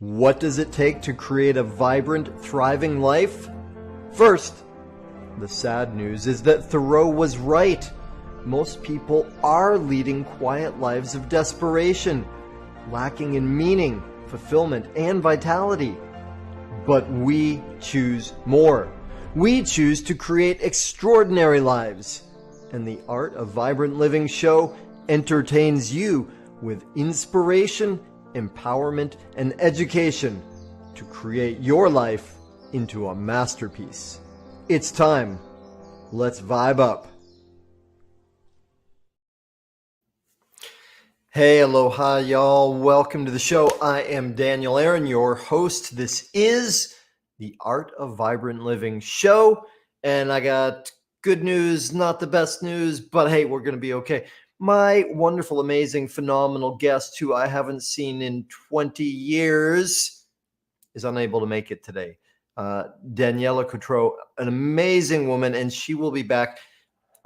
What does it take to create a vibrant, thriving life? First, the sad news is that Thoreau was right. Most people are leading quiet lives of desperation, lacking in meaning, fulfillment, and vitality. But we choose more. We choose to create extraordinary lives. And the Art of Vibrant Living show entertains you with inspiration, empowerment, and education to create your life into a masterpiece. It's time. Let's vibe up. Hey, aloha, y'all. Welcome to the show. I am Daniel Aaron, your host. This is the Art of Vibrant Living show. And I got good news, not the best news, but hey, we're going to be okay. My wonderful, amazing, phenomenal guest, who I haven't seen in 20 years, is unable to make it today. Daniella Cotreau, an amazing woman, and she will be back.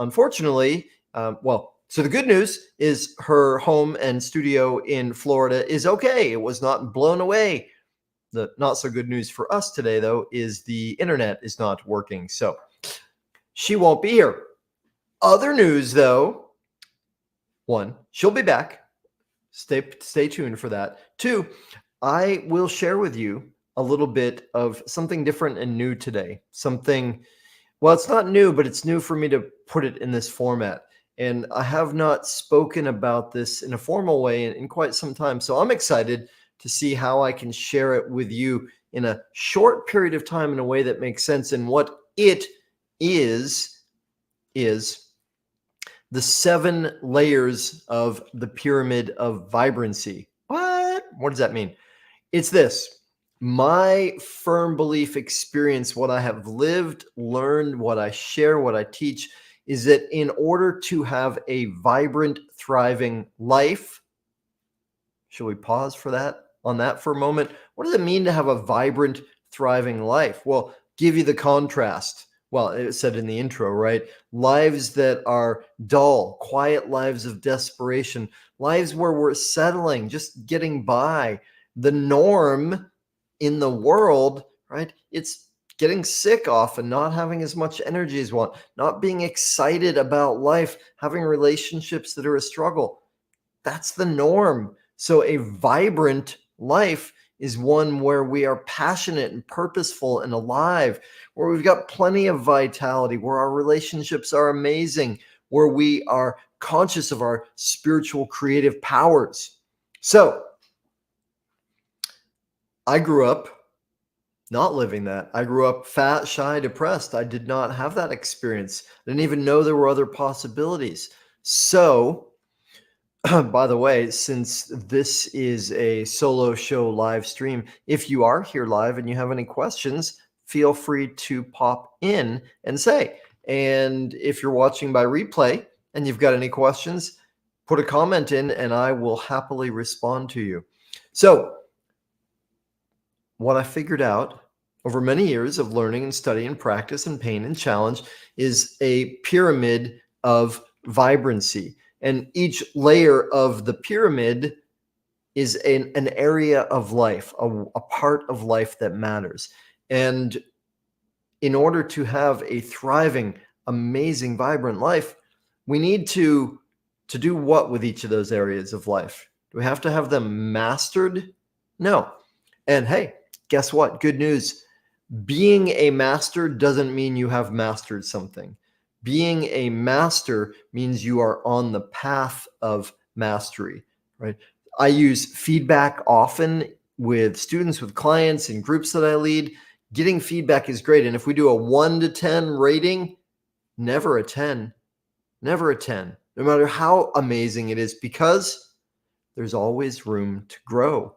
Unfortunately, so the good news is her home and studio in Florida is okay. It was not blown away. The not so good news for us today, though, is the internet is not working. So she won't be here. Other news, though. One, she'll be back. Stay tuned for that. Two, I will share with you a little bit of something different and new today. Something, well, it's not new, but it's new for me to put it in this format. And I have not spoken about this in a formal way in quite some time. So I'm excited to see how I can share it with you in a short period of time in a way that makes sense. And what it is the 7 layers of the pyramid of vibrancy. What does that mean? It's this. My firm belief, experience, what I have lived, learned, what I share, what I teach, is that in order to have a vibrant, thriving life, shall we pause for that, on that for a moment? What does it mean to have a vibrant, thriving life? Well, give you the contrast. Well, it said in the intro, right? Lives that are dull, quiet lives of desperation, lives where we're settling, just getting by. The norm in the world, right? It's getting sick often, not having as much energy as one, not being excited about life, having relationships that are a struggle. That's the norm. So a vibrant life is one where we are passionate and purposeful and alive, where we've got plenty of vitality, where our relationships are amazing, where we are conscious of our spiritual creative powers. So I grew up not living that. I grew up fat, shy, depressed. I did not have that experience. I didn't even know there were other possibilities. So by the way, since this is a solo show live stream, if you are here live and you have any questions, feel free to pop in and say. And if you're watching by replay and you've got any questions, put a comment in and I will happily respond to you. So what I figured out over many years of learning and study and practice and pain and challenge is a pyramid of vibrancy. And each layer of the pyramid is an area of life, a part of life that matters. And in order to have a thriving, amazing, vibrant life, we need to do what with each of those areas of life? Do we have to have them mastered? No. And hey, guess what? Good news. Being a master doesn't mean you have mastered something. Being a master means you are on the path of mastery, right? I use feedback often with students, with clients, in groups that I lead. Getting feedback is great. And if we do a 1 to 10 rating, never a 10, never a 10, no matter how amazing it is, because there's always room to grow.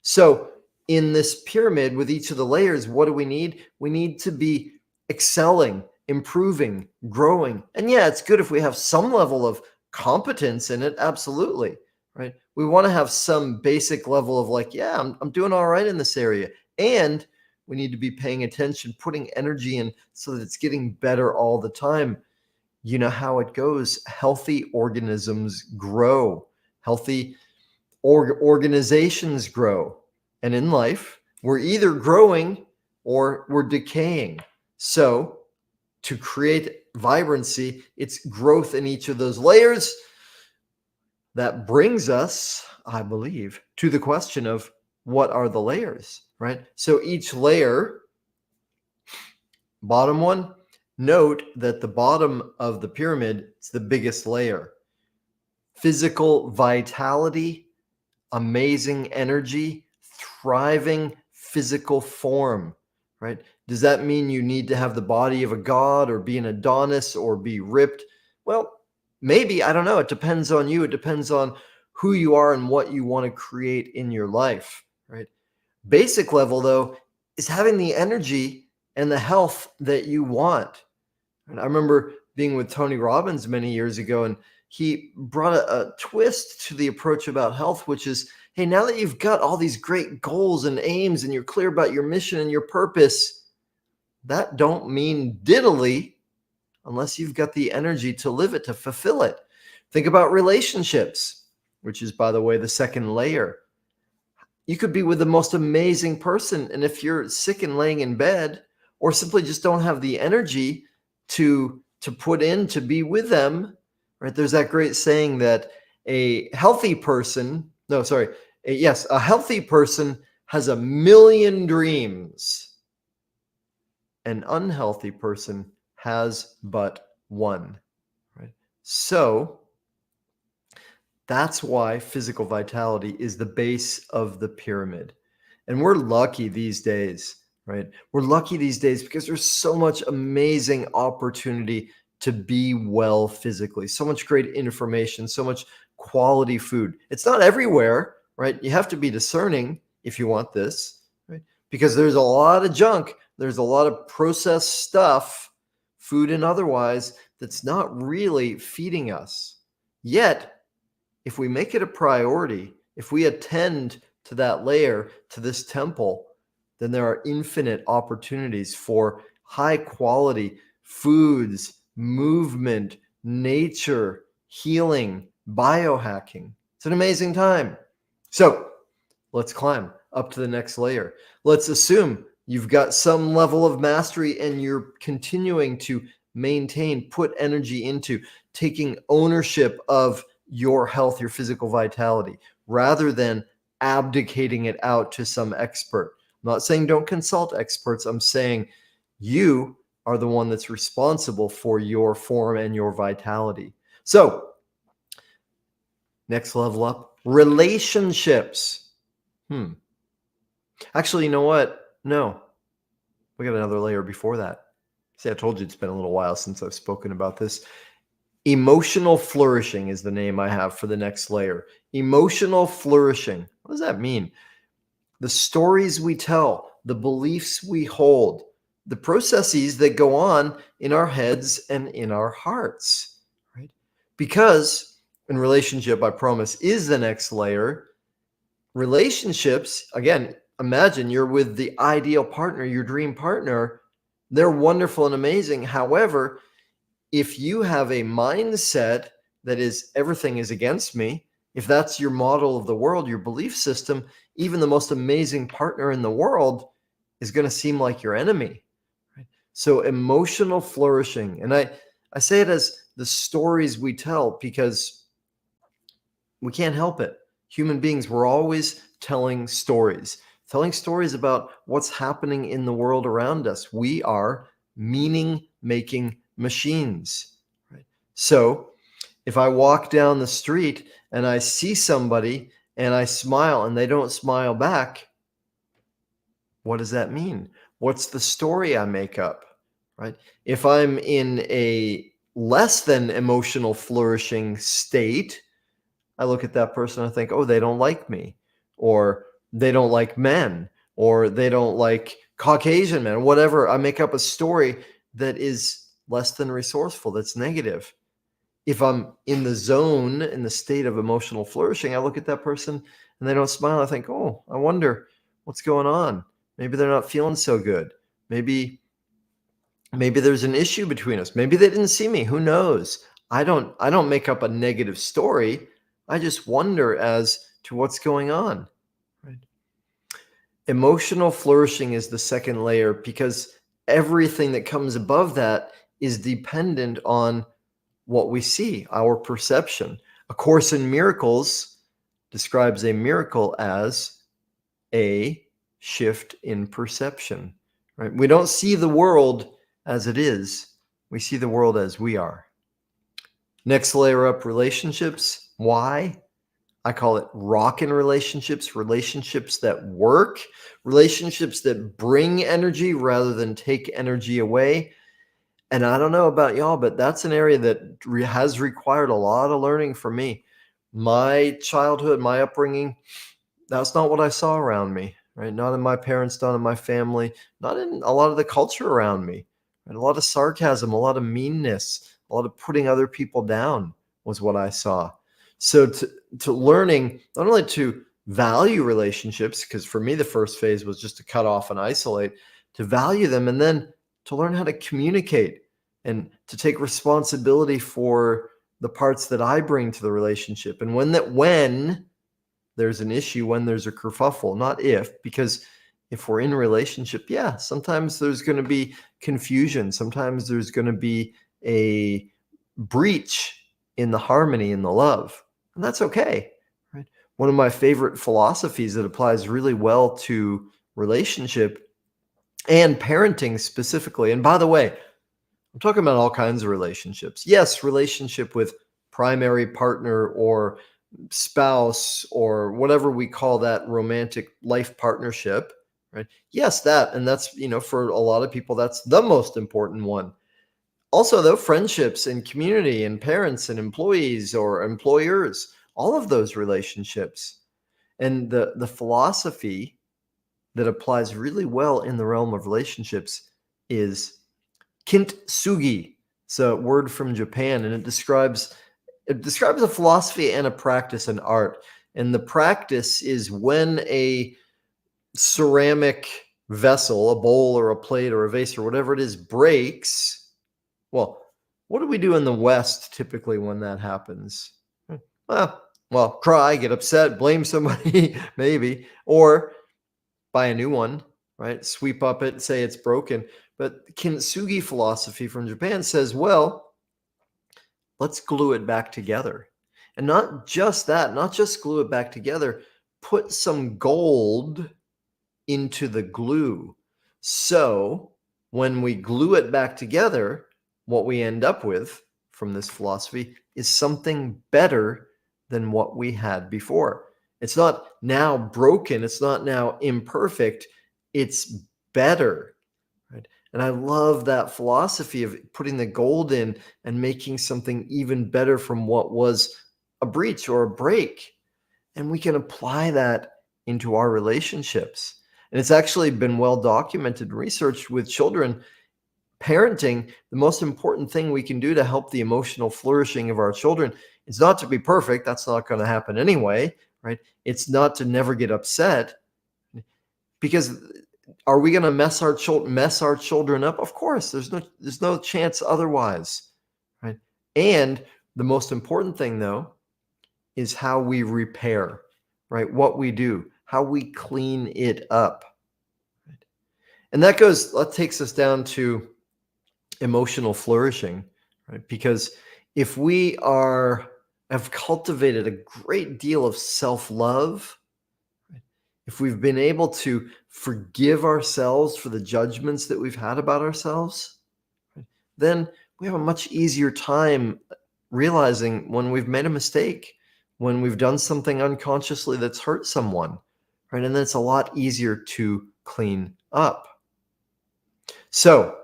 So in this pyramid with each of the layers, what do we need? We need to be excelling, improving, growing. And yeah, it's good if we have some level of competence in it. Absolutely. Right. We want to have some basic level of like, yeah, I'm doing all right in this area. And we need to be paying attention, putting energy in so that it's getting better all the time. You know how it goes. Healthy organisms grow. Healthy organizations grow. And in life, we're either growing or we're decaying. So to create vibrancy, it's growth in each of those layers. That brings us, I believe, to the question of what are the layers, right? So each layer, bottom one, note that the bottom of the pyramid is the biggest layer. Physical vitality, amazing energy, thriving physical form, right? Does that mean you need to have the body of a god or be an Adonis or be ripped? Well, maybe, I don't know. It depends on you. It depends on who you are and what you want to create in your life, right? Basic level, though, is having the energy and the health that you want. And I remember being with Tony Robbins many years ago, and he brought a twist to the approach about health, which is, hey, now that you've got all these great goals and aims and you're clear about your mission and your purpose, that don't mean diddly unless you've got the energy to live it, to fulfill it. Think about relationships, which is, by the way, the second layer. You could be with the most amazing person, and if you're sick and laying in bed, or simply just don't have the energy to put in to be with them, right? There's that great saying that a healthy person has a million dreams. An unhealthy person has but one, right? So that's why physical vitality is the base of the pyramid. And we're lucky these days, right? We're lucky these days because there's so much amazing opportunity to be well physically, so much great information, so much quality food. It's not everywhere, right? You have to be discerning if you want this, right? Because there's a lot of junk, there's a lot of processed stuff, food and otherwise, that's not really feeding us. Yet, if we make it a priority, if we attend to that layer, to this temple, then there are infinite opportunities for high quality foods, movement, nature, healing, biohacking. It's an amazing time. So let's climb up to the next layer. Let's assume you've got some level of mastery and you're continuing to maintain, put energy into taking ownership of your health, your physical vitality, rather than abdicating it out to some expert. I'm not saying don't consult experts. I'm saying you are the one that's responsible for your form and your vitality. So, next level up, relationships. Actually, you know what? No, we got another layer before that. See, I told you it's been a little while since I've spoken about this. Emotional flourishing is the name I have for the next layer. Emotional flourishing. What does that mean? The stories we tell, the beliefs we hold, the processes that go on in our heads and in our hearts, right? Because in relationship, I promise, is the next layer. Relationships, again, imagine you're with the ideal partner, your dream partner. They're wonderful and amazing. However, if you have a mindset that is everything is against me, if that's your model of the world, your belief system, even the most amazing partner in the world is going to seem like your enemy. Right? So emotional flourishing, and I say it as the stories we tell because we can't help it. Human beings, we're always telling stories about what's happening in the world around us. We are meaning-making machines. Right? So if I walk down the street and I see somebody and I smile and they don't smile back, what does that mean? What's the story I make up? Right? If I'm in a less than emotional flourishing state, I look at that person and I think, oh, they don't like me, or they don't like men, or they don't like Caucasian men, whatever. I make up a story that is less than resourceful, that's negative. If I'm in the zone, in the state of emotional flourishing, I look at that person and they don't smile. I think, oh, I wonder what's going on. Maybe they're not feeling so good. Maybe there's an issue between us. Maybe they didn't see me. Who knows? I don't make up a negative story. I just wonder as to what's going on. Right? Emotional flourishing is the second layer because everything that comes above that is dependent on what we see, our perception. A Course in Miracles describes a miracle as a shift in perception, right? We don't see the world as it is. We see the world as we are. Next layer up, relationships. Why? I call it rockin' relationships, relationships that work, relationships that bring energy rather than take energy away. And I don't know about y'all, but that's an area that has required a lot of learning for me. My childhood, my upbringing, that's not what I saw around me, right? Not in my parents, not in my family, not in a lot of the culture around me. And a lot of sarcasm, a lot of meanness, a lot of putting other people down was what I saw. So to learning not only to value relationships, because for me the first phase was just to cut off and isolate, to value them, and then to learn how to communicate and to take responsibility for the parts that I bring to the relationship. And when there's an issue, when there's a kerfuffle, not if, because if we're in a relationship, yeah, sometimes there's going to be confusion. Sometimes there's going to be a breach in the harmony, in the love, and that's okay, right? One of my favorite philosophies that applies really well to relationship and parenting specifically. And by the way, I'm talking about all kinds of relationships. Yes, relationship with primary partner or spouse or whatever we call that romantic life partnership, right? Yes, that, and that's, for a lot of people, that's the most important one. Also, though, friendships and community and parents and employees or employers, all of those relationships. And the philosophy that applies really well in the realm of relationships is kintsugi. It's a word from Japan, and it describes a philosophy and a practice, an art. And the practice is when a ceramic vessel, a bowl or a plate or a vase or whatever it is, breaks. Well, what do we do in the West typically when that happens? Well, cry, get upset, blame somebody, maybe, or buy a new one, right? Sweep up it, say it's broken. But kintsugi philosophy from Japan says, well, let's glue it back together. And not just that, not just glue it back together, put some gold into the glue. So when we glue it back together, what we end up with from this philosophy is something better than what we had before. It's not now broken, it's not now imperfect, it's better, right? And I love that philosophy of putting the gold in and making something even better from what was a breach or a break. And we can apply that into our relationships. And it's actually been well documented and researched with children. Parenting, the most important thing we can do to help the emotional flourishing of our children is not to be perfect. That's not going to happen anyway, right? It's not to never get upset, because are we going to mess our children up? Of course, there's no chance otherwise, right? And the most important thing, though, is how we repair, right? What we do, how we clean it up, right? And that takes us down to emotional flourishing, right? Because if we have cultivated a great deal of self-love, right? If we've been able to forgive ourselves for the judgments that we've had about ourselves, right, then we have a much easier time realizing when we've made a mistake, when we've done something unconsciously that's hurt someone, right? And then it's a lot easier to clean up. So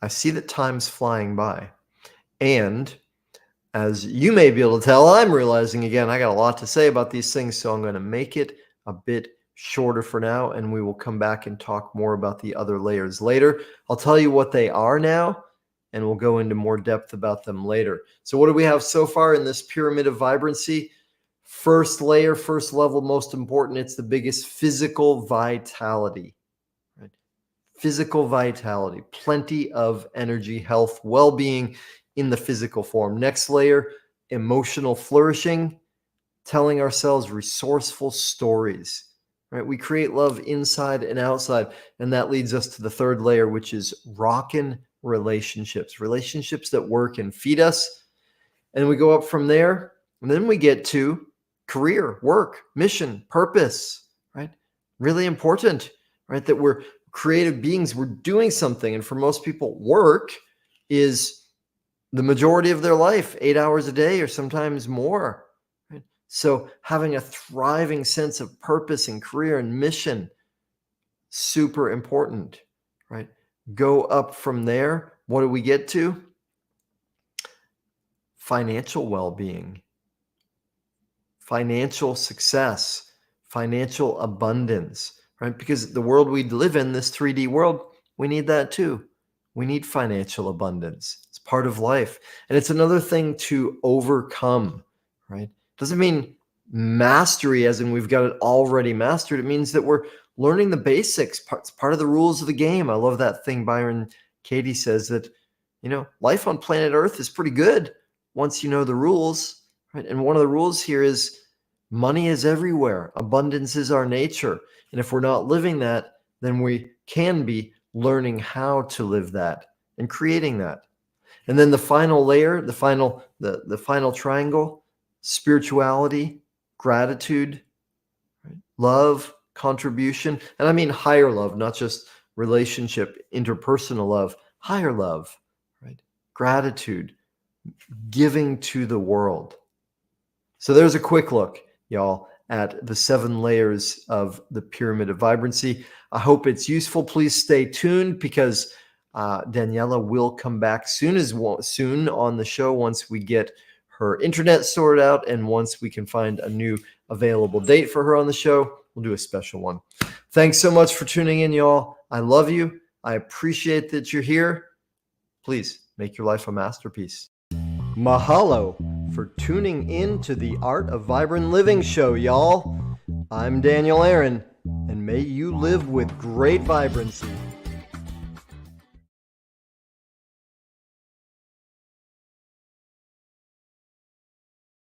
I see that time's flying by. And as you may be able to tell, I'm realizing again, I got a lot to say about these things, so I'm going to make it a bit shorter for now, and we will come back and talk more about the other layers later. I'll tell you what they are now, and we'll go into more depth about them later. So what do we have so far in this pyramid of vibrancy? First layer, first level, most important, it's the biggest: physical vitality. Right? Physical vitality, plenty of energy, health, well-being in the physical form. Next layer, emotional flourishing, telling ourselves resourceful stories. right? We create love inside and outside. And that leads us to the third layer, which is rockin' relationships, relationships that work and feed us. And we go up from there. And then we get to career, work, mission, purpose, right? Really important, right? That we're creative beings, we're doing something. And for most people, work is the majority of their life, 8 hours a day or sometimes more. Right? So having a thriving sense of purpose and career and mission, super important, right? Go up from there. What do we get to? Financial well-being, financial success, financial abundance, right? Because the world we live in, this 3D world, we need that too. We need financial abundance. It's part of life. And it's another thing to overcome, right? Doesn't mean mastery as in we've got it already mastered. It means that we're learning the basics. It's part of the rules of the game. I love that thing Byron Katie says that, life on planet Earth is pretty good once you know the rules, right? And one of the rules here is money is everywhere. Abundance is our nature. And if we're not living that, then we can be learning how to live that and creating that. And then the final layer, the final triangle, spirituality, gratitude, right? Love, contribution. And I mean higher love, not just relationship, interpersonal love, higher love, right? Gratitude, giving to the world. So there's a quick look, y'all, at the 7 layers of the pyramid of vibrancy. I hope it's useful. Please stay tuned because Daniella will come back soon on the show once we get her internet sorted out and once we can find a new available date for her on the show. We'll do a special one. Thanks so much for tuning in, y'all. I love you. I appreciate that you're here. Please make your life a masterpiece. Mahalo for tuning in to the Art of Vibrant Living show, y'all. I'm Daniel Aaron, and may you live with great vibrancy.